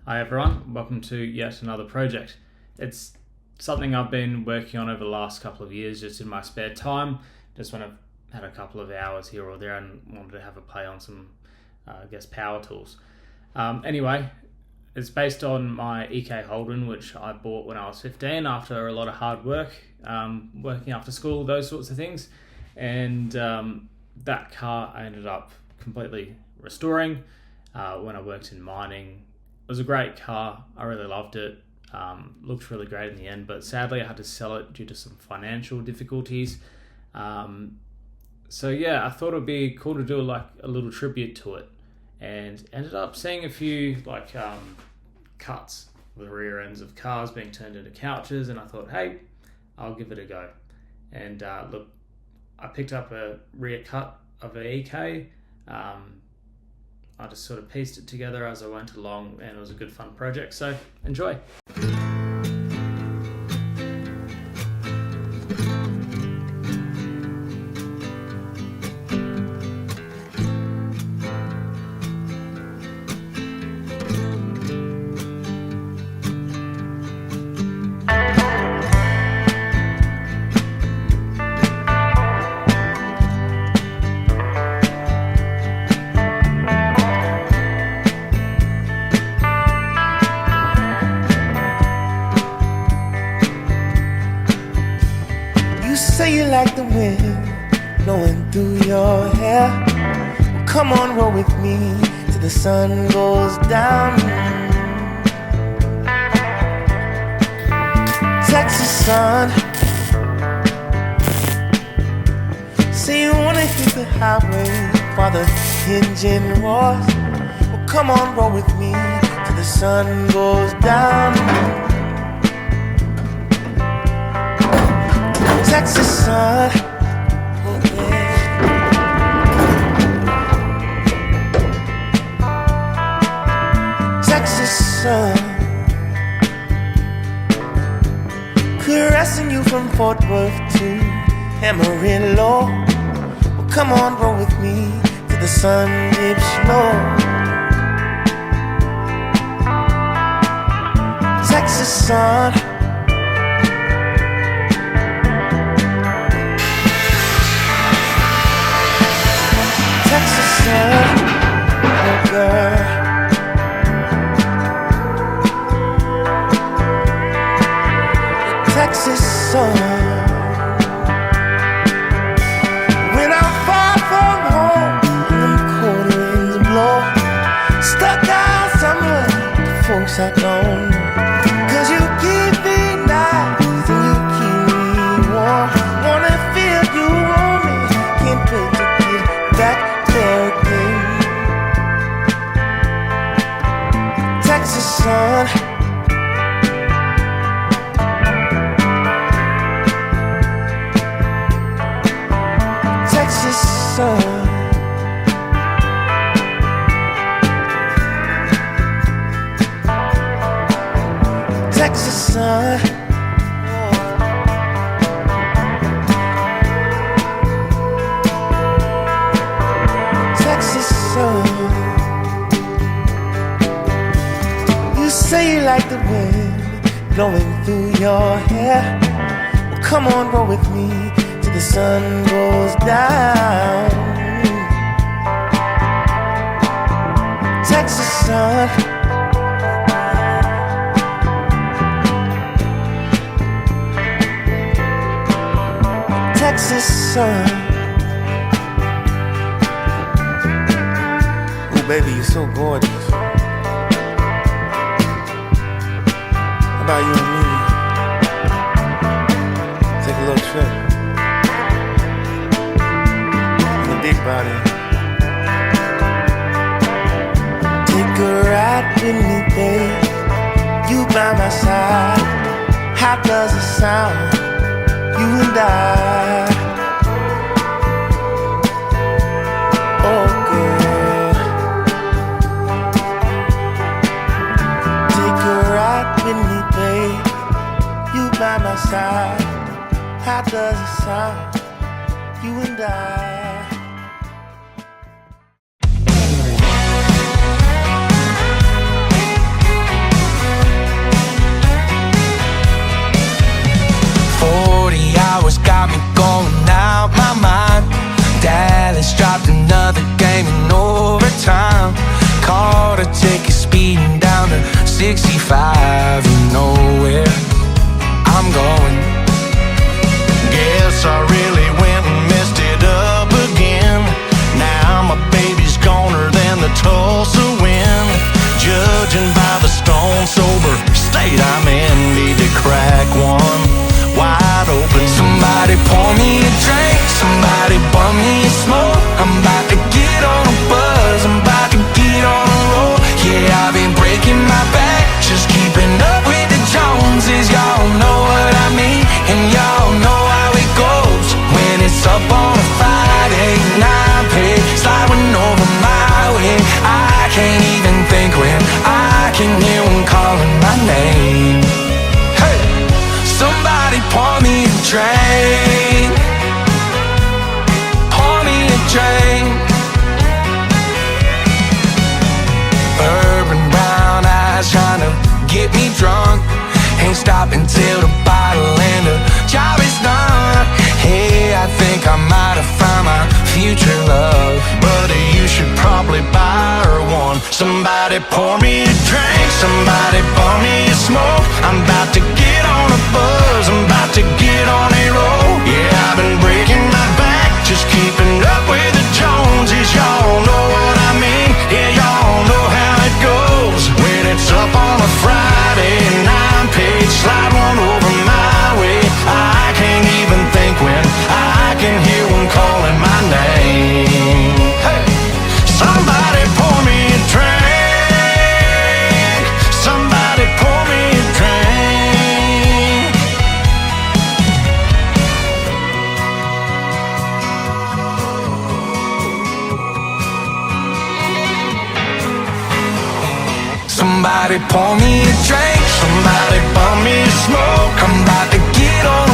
Hi everyone, welcome to yet another project. It's something I've been working on over the last couple of years just in my spare time, just when I've had a couple of hours here or there and wanted to have a play on some, power tools. Anyway, it's based on my EK Holden, which I bought when I was 15 after a lot of hard work, working after school, those sorts of things. And that car I ended up completely restoring when I worked in mining. It was a great car. I really loved it. Looked really great in the end, but sadly I had to sell it due to some financial difficulties. So yeah, I thought it'd be cool to do like a little tribute to it, and ended up seeing a few cuts, the rear ends of cars being turned into couches, and I thought, hey, I'll give it a go. And look, I picked up a rear cut of an EK. I just sort of pieced it together as I went along, and it was a good fun project, so enjoy. Say you like the wind blowing through your hair. Well, come on, roll with me till the sun goes down. Texas sun. Say you wanna hit the highway while the engine roars. Well, come on, roll with me till the sun goes down. Texas sun, oh yeah. Texas sun, caressing you from Fort Worth to Amarillo. Well, come on, roll with me till the sun dips low. Texas sun. Texas sun, oh girl. Texas sun. When I'm far from home and the cold winds blow, stuck out somewhere with folks I don't know. 'Cause you keep me nice and you keep me warm. Wanna feel you on me, can't wait to get back there again. Texas sun. Texas sun. Texas sun. Texas sun. You say you like the wind blowing through your hair. Well, come on, roll with me till the sun goes down. Texas sun. Texas sun. Baby, you're so gorgeous. How about you and me? Take a little trip in the big body. Take a ride with me, babe. You by my side. How does it sound? You and I. Oh, girl. With me, babe, you by my side. How does it sound? You and I. 65, you know where I'm going. Guess I really went and messed it up again. Now my baby's goner than the Tulsa wind. Judging by the stone sober state I'm in, need to crack one wide open. Somebody pour me a drink, somebody bum me a smoke. I'm about to get on a buzz, I'm about to get on a roll. Yeah, I've been breaking my back, just keeping up with the Joneses. Y'all know what I mean, and y'all know how it goes. When it's up on a Friday, 9 pay, sliding over my way. I can't even think when I can hear one calling my name. Hey, somebody pour me a drink, pour me a drink. Urban brown eyes trying to get me drunk. Ain't stopping till the bottle and the job is done. Hey, I think I might have found my future love. Buddy, you should probably buy her one. Somebody pour me a drink, somebody pour me a smoke. I'm about to get on a buzz, I'm about to get on a roll. Yeah, I've been breaking my back, just keeping up with the Joneses. Y'all know what I mean, yeah, y'all know how it goes. When it's up on a Friday, 9-page, slide one over my way. I can't even think when I can hear one calling my name. Hey, somebody pour me a drink, somebody pour me a drink. Somebody pour me a drink, somebody bum me a smoke. I'm about to get on